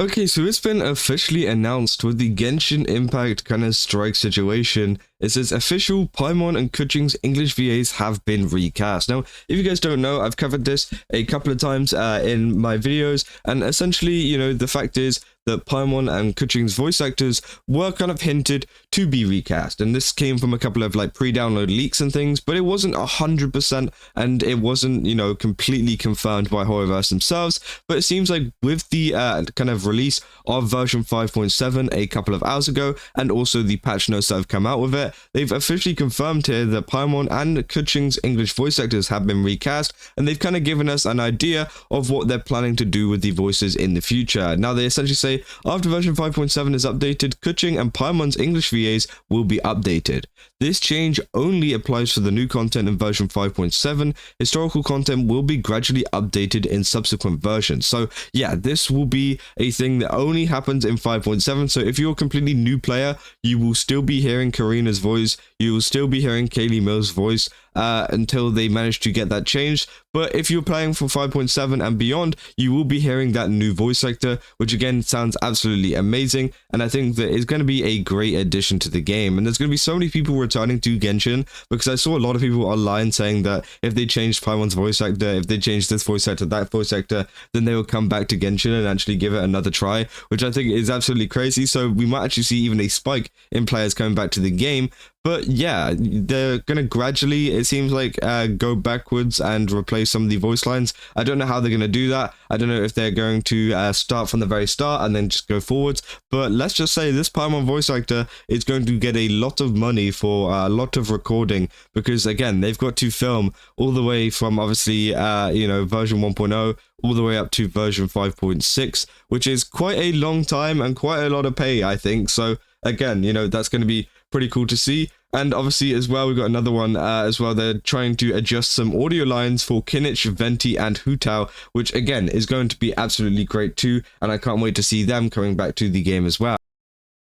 Okay, so it's been officially announced with the Genshin Impact kind of strike situation. It says official Paimon and Keqing's English VAs have been recast. Now, if you guys don't know, I've covered this a couple of times in my videos, and essentially, the fact is that Paimon and Keqing's voice actors were kind of hinted to be recast, and this came from a couple of like pre-download leaks and things, but it wasn't 100%, and it wasn't, completely confirmed by Hoyoverse themselves. But it seems like with the kind of release of version 5.7 a couple of hours ago, and also the patch notes that have come out with it, they've officially confirmed here that Paimon and Keqing's English voice actors have been recast, and they've kind of given us an idea of what they're planning to do with the voices in the future. Now, they essentially say after version 5.7 is updated, Keqing and Paimon's English VAs will be updated. This change only applies for the new content in version 5.7. Historical content will be gradually updated in subsequent versions. So yeah, this will be a thing that only happens in 5.7. So if you're a completely new player, you will still be hearing Corina's voice, you will still be hearing Kayli Mill's voice until they manage to get that changed. But if you're playing for 5.7 and beyond, you will be hearing that new voice actor, which again sounds absolutely amazing, and I think that it's going to be a great addition to the game. And there's going to be so many people returning to Genshin, because I saw a lot of people online saying that if they changed Paimon's voice actor, if they changed this voice actor, that voice actor, then they will come back to Genshin and actually give it another try, which I think is absolutely crazy. So we might actually see even a spike in players coming back to the game. But yeah, they're going to gradually, it seems like, go backwards and replace some of the voice lines. I don't know how they're going to do that. I don't know if they're going to start from the very start and then just go forwards. But let's just say this Paimon voice actor is going to get a lot of money for a lot of recording, because again, they've got to film all the way from obviously, version 1.0 all the way up to version 5.6, which is quite a long time and quite a lot of pay, I think. So again, that's going to be pretty cool to see. And obviously as well, we've got another one as well. They're trying to adjust some audio lines for Kinich, Venti, and Hutao, which again is going to be absolutely great too, and I can't wait to see them coming back to the game as well.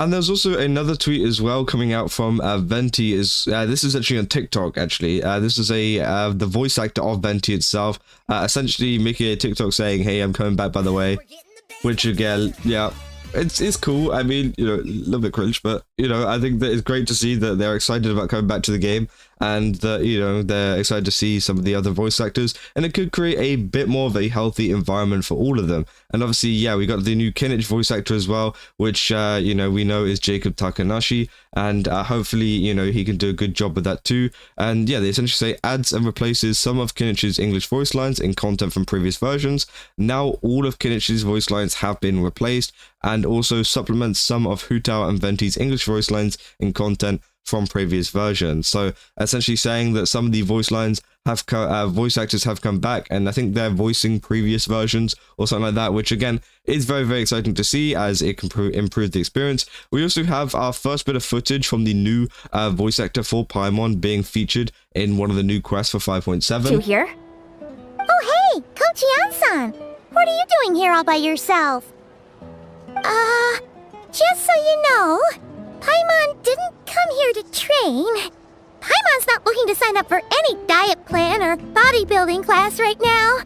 And there's also another tweet as well coming out from Venti. This is actually on TikTok, actually. This is the voice actor of Venti itself, essentially making a TikTok saying, "Hey, I'm coming back, by the way," which again, yeah, it's cool. I mean, a little bit cringe, but I think that it's great to see that they're excited about coming back to the game, and that they're excited to see some of the other voice actors, and it could create a bit more of a healthy environment for all of them. And obviously, yeah, we got the new Kinich voice actor as well, which we know is Jacob Takanashi, and hopefully he can do a good job with that too. And yeah, they essentially say adds and replaces some of Kinich's English voice lines in content from previous versions. Now all of Kinich's voice lines have been replaced, and also supplements some of Hutao and Venti's English voice lines in content from previous versions. So essentially saying that some of the voice lines have voice actors have come back, and I think they're voicing previous versions or something like that, which again is very, very exciting to see, as it can improve the experience. We also have our first bit of footage from the new voice actor for Paimon being featured in one of the new quests for 5.7. You here? Oh hey, Kochi-san! What are you doing here all by yourself? Just so you know, Paimon didn't come here to train. Paimon's not looking to sign up for any diet plan or bodybuilding class right now.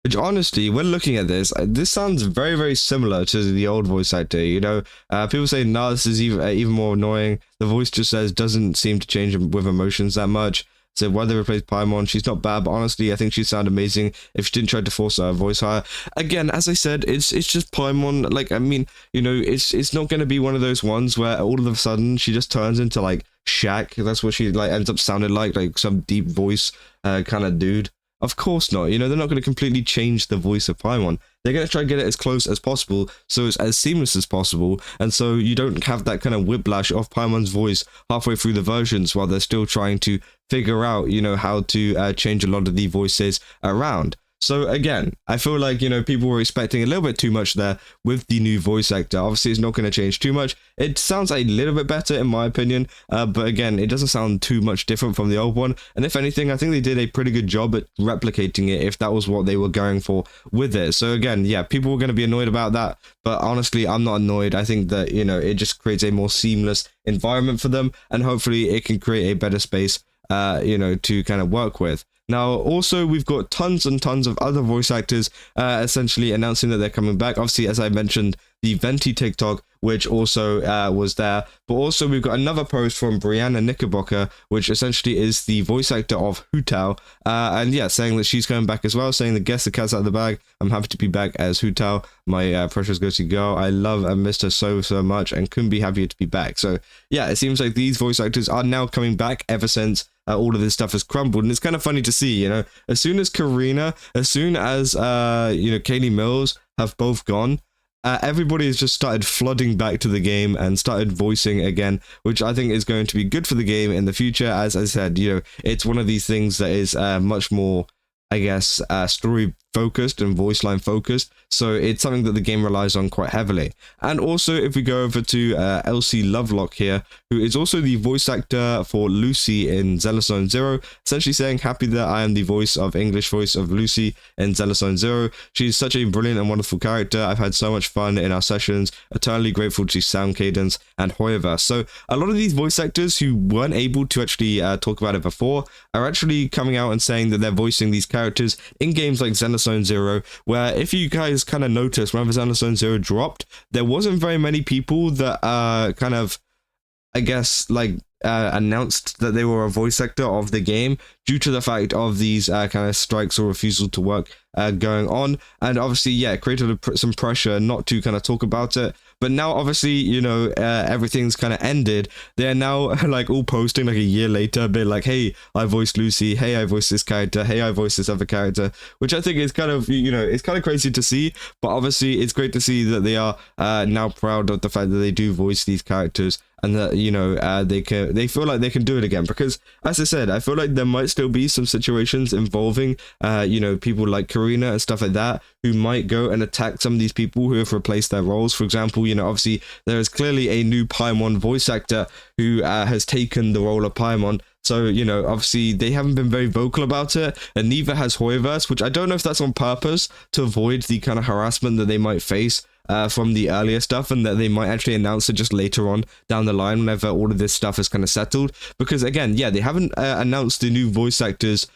Which honestly, when looking at this sounds very, very similar to the old voice actor. People say, no, this is even more annoying. The voice just doesn't seem to change with emotions that much. So why they replaced Paimon, she's not bad, but honestly, I think she'd sound amazing if she didn't try to force her voice higher. Again, as I said, it's just Paimon. Like, I mean, it's not going to be one of those ones where all of a sudden she just turns into like Shaq. That's what she ends up sounding like some deep voice kind of dude. Of course not. They're not going to completely change the voice of Paimon. They're going to try to get it as close as possible, so it's as seamless as possible, and so you don't have that kind of whiplash of Paimon's voice halfway through the versions while they're still trying to figure out, how to change a lot of the voices around. So again, I feel like, people were expecting a little bit too much there with the new voice actor. Obviously, it's not going to change too much. It sounds a little bit better in my opinion, but again, it doesn't sound too much different from the old one. And if anything, I think they did a pretty good job at replicating it if that was what they were going for with it. So again, yeah, people were going to be annoyed about that, but honestly, I'm not annoyed. I think that, it just creates a more seamless environment for them, and hopefully it can create a better space, to kind of work with. Now, also, we've got tons and tons of other voice actors essentially announcing that they're coming back. Obviously, as I mentioned, the Venti TikTok, which also was there. But also, we've got another post from Brianna Knickerbocker, which essentially is the voice actor of Hutao. And yeah, saying that she's coming back as well, saying that guess the cat's out of the bag. I'm happy to be back as Hutao, my precious ghosty girl. I love and missed her so much and couldn't be happier to be back. So yeah, it seems like these voice actors are now coming back ever since all of this stuff has crumbled. And it's kind of funny to see, you know, as soon as Corina, as soon as, you know, Kayli Mills have both gone, everybody has just started flooding back to the game and started voicing again, which I think is going to be good for the game in the future. As I said, you know, it's one of these things that is much more, I guess, story focused and voice line focused, so it's something that the game relies on quite heavily. And also, if we go over to Elsie Lovelock here, who is also the voice actor for Lucy in Zenless Zone Zero, essentially saying, happy that I am the English voice of Lucy in Zenless Zone Zero. She's such a brilliant and wonderful character. I've had so much fun in our sessions, eternally grateful to Sound Cadence and Hoyoverse. So a lot of these voice actors who weren't able to actually talk about it before are actually coming out and saying that they're voicing these characters in games like Zenless Zone Zero, where if you guys kind of noticed, whenever Zenless Zone Zero dropped, there wasn't very many people that kind of, I guess, like announced that they were a voice actor of the game due to the fact of these kind of strikes or refusal to work going on. And obviously, yeah, it created some pressure not to kind of talk about it. But now, obviously, you know, everything's kind of ended. They're now like all posting like a year later, being like, hey, I voiced Lucy. Hey, I voiced this character. Hey, I voiced this other character, which I think is kind of, you know, it's kind of crazy to see. But obviously, it's great to see that they are now proud of the fact that they do voice these characters, and that, you know, they feel like they can do it again. Because, as I said, I feel like there might still be some situations involving, you know, people like Corina and stuff like that, who might go and attack some of these people who have replaced their roles. For example, you know, obviously there is clearly a new Paimon voice actor who has taken the role of Paimon. So, you know, obviously they haven't been very vocal about it, and neither has Hoyoverse, which I don't know if that's on purpose to avoid the kind of harassment that they might face from the earlier stuff, and that they might actually announce it just later on down the line whenever all of this stuff is kind of settled. Because again, yeah, they haven't announced the new voice actors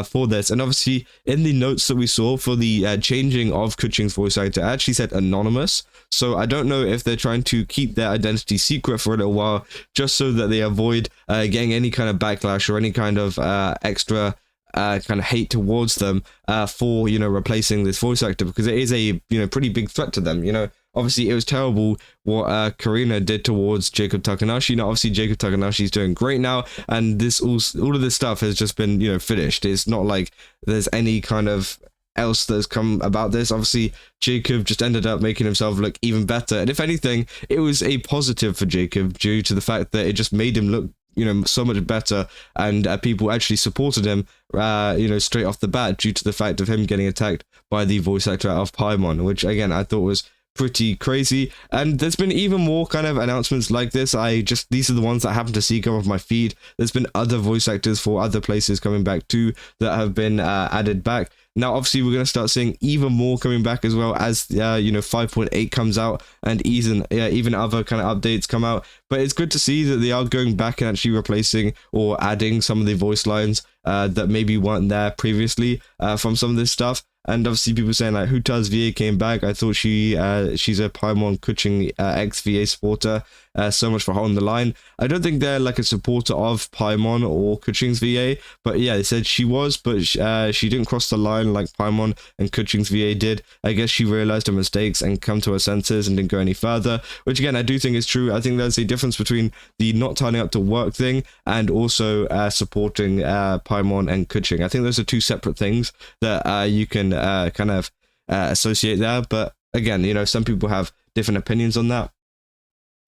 for this, and obviously in the notes that we saw for the changing of Keqing's voice actor, it actually said anonymous. So I don't know if they're trying to keep their identity secret for a little while, just so that they avoid getting any kind of backlash or any kind of extra kind of hate towards them for, you know, replacing this voice actor, because it is a, you know, pretty big threat to them. You know, obviously it was terrible what Corina did towards Jacob Takanashi. Now, obviously Jacob Takanashi is doing great now, and this all of this stuff has just been, you know, finished. It's not like there's any kind of else that's come about this. Obviously Jacob just ended up making himself look even better, and if anything, it was a positive for Jacob due to the fact that it just made him look, you know, so much better, and people actually supported him, you know, straight off the bat, due to the fact of him getting attacked by the voice actor of Paimon, which again I thought was pretty crazy. And there's been even more kind of announcements like this. These are the ones that I happen to see come off my feed. There's been other voice actors for other places coming back too that have been added back. Now, obviously, we're going to start seeing even more coming back as well as, you know, 5.8 comes out, and even other kind of updates come out. But it's good to see that they are going back and actually replacing or adding some of the voice lines that maybe weren't there previously from some of this stuff. And obviously people saying like Huta's VA came back. I thought she's a Paimon Keqing ex VA supporter. So much for holding the line. I don't think they're like a supporter of Paimon or Keqing's VA, but yeah, they said she was, but she didn't cross the line like Paimon and Keqing's VA did. I guess she realized her mistakes and come to her senses and didn't go any further, which again I do think is true. I think there's a difference between the not turning up to work thing and also supporting Paimon and Keqing. I think those are two separate things that you can kind of associate there. But again, you know, some people have different opinions on that.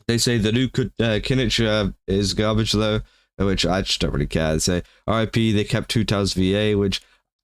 They say the new Kinich is garbage though, which I just don't really care. They say RIP, they kept Huta's VA, which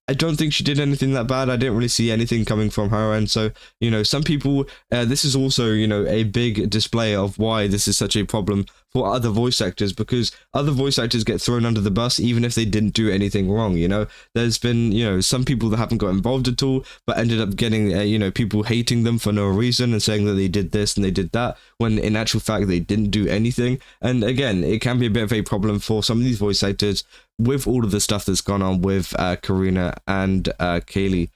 I don't think she did anything that bad. I didn't really see anything coming from her end. So, you know, some people, this is also, you know, a big display of why this is such a problem for other voice actors, because other voice actors get thrown under the bus even if they didn't do anything wrong. You know, there's been, you know, some people that haven't got involved at all but ended up getting you know, people hating them for no reason and saying that they did this and they did that, when in actual fact they didn't do anything. And again, it can be a bit of a problem for some of these voice actors with all of the stuff that's gone on with Corina and Kayli.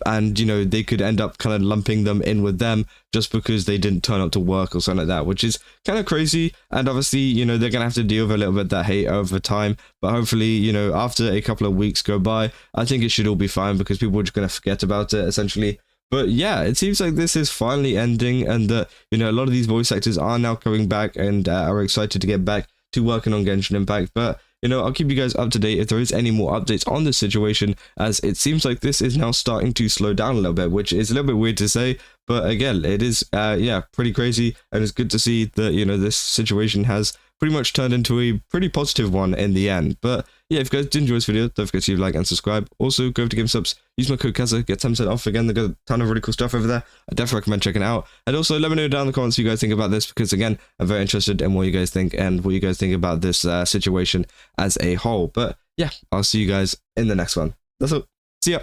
And, you know, they could end up kind of lumping them in with them just because they didn't turn up to work or something like that, which is kind of crazy. And obviously, you know, they're going to have to deal with a little bit of that hate over time. But hopefully, you know, after a couple of weeks go by, I think it should all be fine because people are just going to forget about it, essentially. But yeah, it seems like this is finally ending, and that, you know, a lot of these voice actors are now coming back and are excited to get back to working on Genshin Impact. But, you know, I'll keep you guys up to date if there is any more updates on this situation, as it seems like this is now starting to slow down a little bit, which is a little bit weird to say, but again, it is, yeah, pretty crazy, and it's good to see that, you know, this situation has pretty much turned into a pretty positive one in the end. But yeah, if you guys did enjoy this video, don't forget to leave a like and subscribe. Also, go over to GameSubs, use my code Kazza, get 10% off. Again, they've got a ton of really cool stuff over there. I definitely recommend checking it out. And also, let me know down in the comments what you guys think about this, because again, I'm very interested in what you guys think and what you guys think about this situation as a whole. But yeah, I'll see you guys in the next one. That's all. See ya.